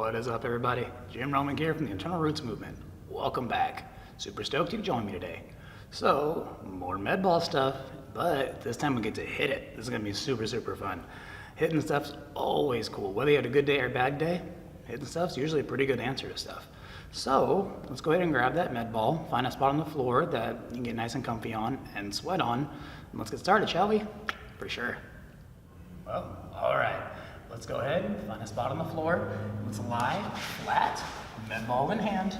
What is up, everybody? Jim Roman here from the Internal Roots Movement. Welcome back. Super stoked you joined me today. So, more med ball stuff, but this time we get to hit it. This is gonna be super fun. Hitting stuff's always cool. Whether you had a good day or a bad day, hitting stuff's usually a pretty good answer to stuff. So, let's go ahead and grab that med ball, find a spot on the floor that you can get nice and comfy on and sweat on. And let's get started, shall we? For sure. Well, all right. Let's go ahead and find a spot on the floor. Let's lie flat, med ball in hand.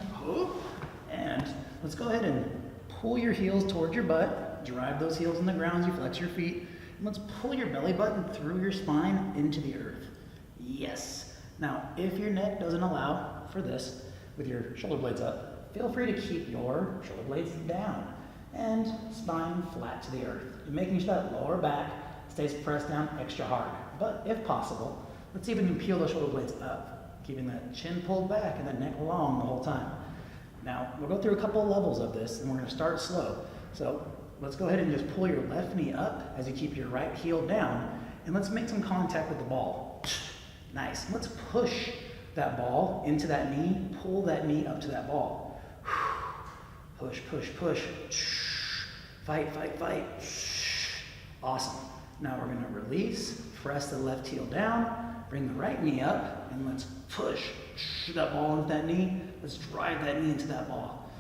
And let's go ahead and pull your heels towards your butt. Drive those heels in the ground as you flex your feet. And let's pull your belly button through your spine into the earth. Yes. Now, if your neck doesn't allow for this, with your shoulder blades up, feel free to keep your shoulder blades down and spine flat to the earth. You're making sure that lower back stays pressed down extra hard. But if possible, let's see if we can peel the shoulder blades up, keeping that chin pulled back and that neck long the whole time. Now, we'll go through a couple of levels of this, and we're going to start slow. So let's go ahead and just pull your left knee up as you keep your right heel down, and let's make some contact with the ball. Nice. Let's push that ball into that knee, pull that knee up to that ball. Push, push, push. Fight, fight, fight. Awesome. Now we're going to release, press the left heel down, bring the right knee up, and let's push that ball into that knee. Let's drive that knee into that ball.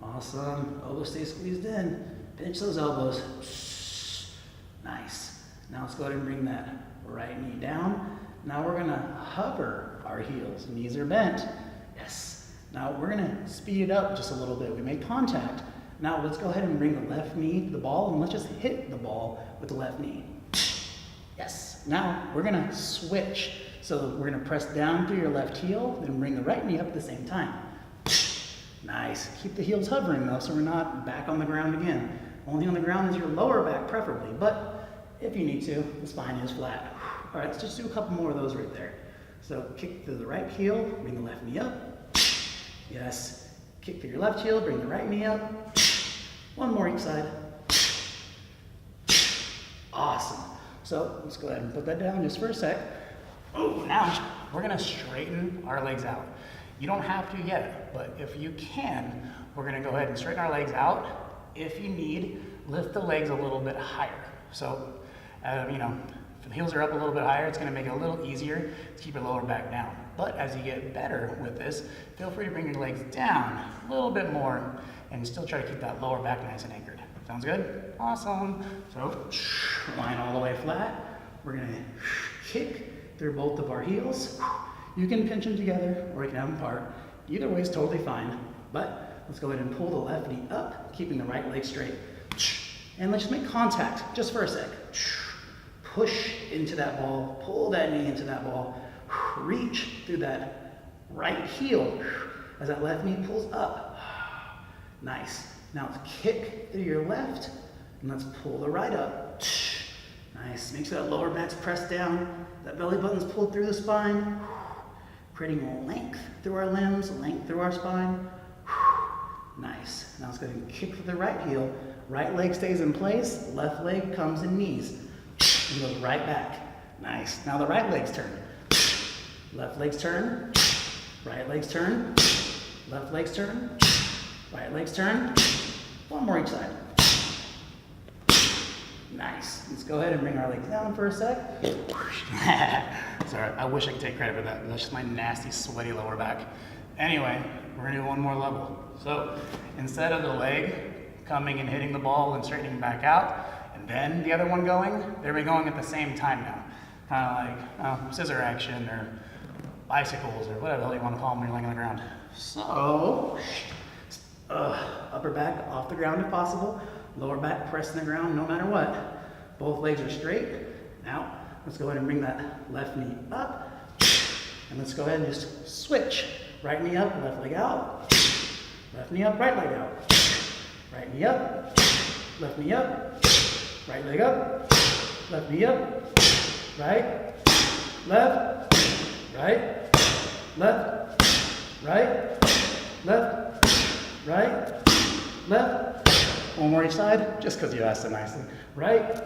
Awesome. Elbows stay squeezed in. Pinch those elbows. Nice. Now let's go ahead and bring that right knee down. Now we're going to hover our heels. Knees are bent. Yes. Now we're going to speed it up just a little bit. We made contact. Now let's go ahead and bring the left knee to the ball, and let's just hit the ball with the left knee. Yes. Now we're gonna switch. So we're gonna press down through your left heel, then bring the right knee up at the same time. Nice. Keep the heels hovering though, so we're not back on the ground again. Only on the ground is your lower back preferably, but if you need to, the spine is flat. All right, let's just do a couple more of those right there. So kick to the right heel, bring the left knee up. Yes. Kick through your left heel, bring the right knee up. One more each side. Awesome. So let's go ahead and put that down just for a sec. Oh, now we're gonna straighten our legs out. You don't have to yet, but if you can, we're gonna go ahead and straighten our legs out. If you need, lift the legs a little bit higher. So, if the heels are up a little bit higher, it's gonna make it a little easier to keep your lower back down. But as you get better with this, feel free to bring your legs down a little bit more and still try to keep that lower back nice and anchored. Sounds good? Awesome. So, line all the way flat. We're gonna kick through both of our heels. You can pinch them together or you can have them apart. Either way is totally fine. But let's go ahead and pull the left knee up, keeping the right leg straight. And let's just make contact just for a sec. Push into that ball, pull that knee into that ball. Reach through that right heel as that left knee pulls up. Nice. Now let's kick through your left and let's pull the right up. Nice. Make sure that lower back's pressed down, that belly button's pulled through the spine, creating length through our limbs, length through our spine. Nice. Now let's go ahead and kick through the right heel. Right leg stays in place, left leg comes in knees and goes right back. Nice. Now the right leg's turn. Left legs turn, right legs turn, left legs turn, right legs turn. One more each side. Nice. Let's go ahead and bring our legs down for a sec. Sorry, I wish I could take credit for that. That's just my nasty, sweaty lower back. Anyway, we're gonna do one more level. So instead of the leg coming and hitting the ball and straightening back out, and then the other one going, they're going at the same time now. Kind of like scissor action or bicycles or whatever the hell you want to call them when you're laying on the ground. So, upper back off the ground if possible, lower back pressed in the ground no matter what. Both legs are straight. Now, let's go ahead and bring that left knee up. And let's go ahead and just switch. Right knee up, left leg out. Left knee up, right leg out. Right knee up, left knee up. Right leg up, left knee up. Right, left, right, left, right, left, right, left. One more each side, just because you asked so nicely. Right,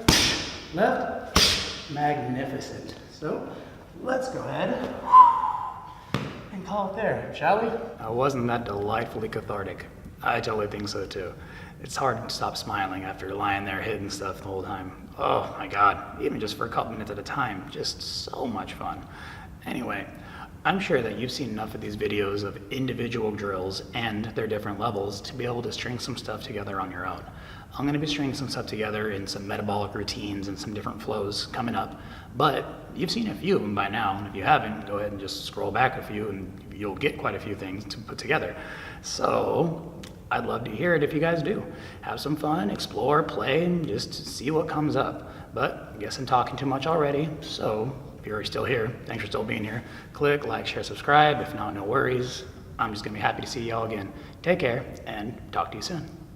left, magnificent. So let's go ahead and call it there, shall we? Wasn't that delightfully cathartic? I totally think so too. It's hard to stop smiling after lying there hitting stuff the whole time. Oh my god, even just for a couple minutes at a time, just so much fun. Anyway, I'm sure that you've seen enough of these videos of individual drills and their different levels to be able to string some stuff together on your own. I'm going to be stringing some stuff together in some metabolic routines and some different flows coming up, but you've seen a few of them by now, and if you haven't, go ahead and just scroll back a few and you'll get quite a few things to put together. So I'd love to hear it if you guys do. Have some fun, explore, play, and just see what comes up. But I guess I'm talking too much already, so if you're still here, thanks for still being here. Click, like, share, subscribe. If not, no worries. I'm just gonna be happy to see y'all again. Take care, and talk to you soon.